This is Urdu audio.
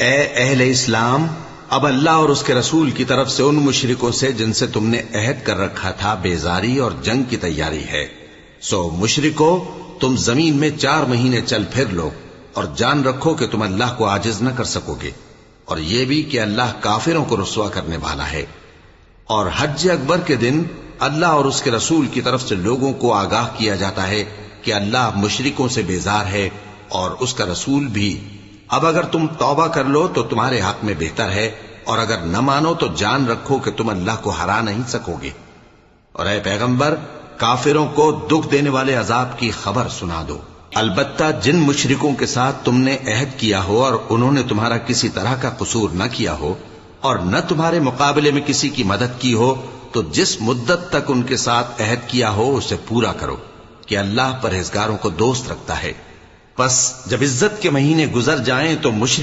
اے اہل اسلام، اب اللہ اور اس کے رسول کی طرف سے ان مشرکوں سے جن سے تم نے عہد کر رکھا تھا بیزاری اور جنگ کی تیاری ہے۔ سو مشرکو، تم زمین میں 4 مہینے چل پھر لو اور جان رکھو کہ تم اللہ کو عاجز نہ کر سکو گے، اور یہ بھی کہ اللہ کافروں کو رسوا کرنے والا ہے۔ اور حج اکبر کے دن اللہ اور اس کے رسول کی طرف سے لوگوں کو آگاہ کیا جاتا ہے کہ اللہ مشرکوں سے بیزار ہے اور اس کا رسول بھی۔ اب اگر تم توبہ کر لو تو تمہارے حق میں بہتر ہے، اور اگر نہ مانو تو جان رکھو کہ تم اللہ کو ہرا نہیں سکو گے۔ اور اے پیغمبر، کافروں کو دکھ دینے والے عذاب کی خبر سنا دو۔ البتہ جن مشرکوں کے ساتھ تم نے عہد کیا ہو اور انہوں نے تمہارا کسی طرح کا قصور نہ کیا ہو اور نہ تمہارے مقابلے میں کسی کی مدد کی ہو، تو جس مدت تک ان کے ساتھ عہد کیا ہو اسے پورا کرو، کہ اللہ پرہیزگاروں کو دوست رکھتا ہے۔ پس جب عزت کے مہینے گزر جائیں تو مشرک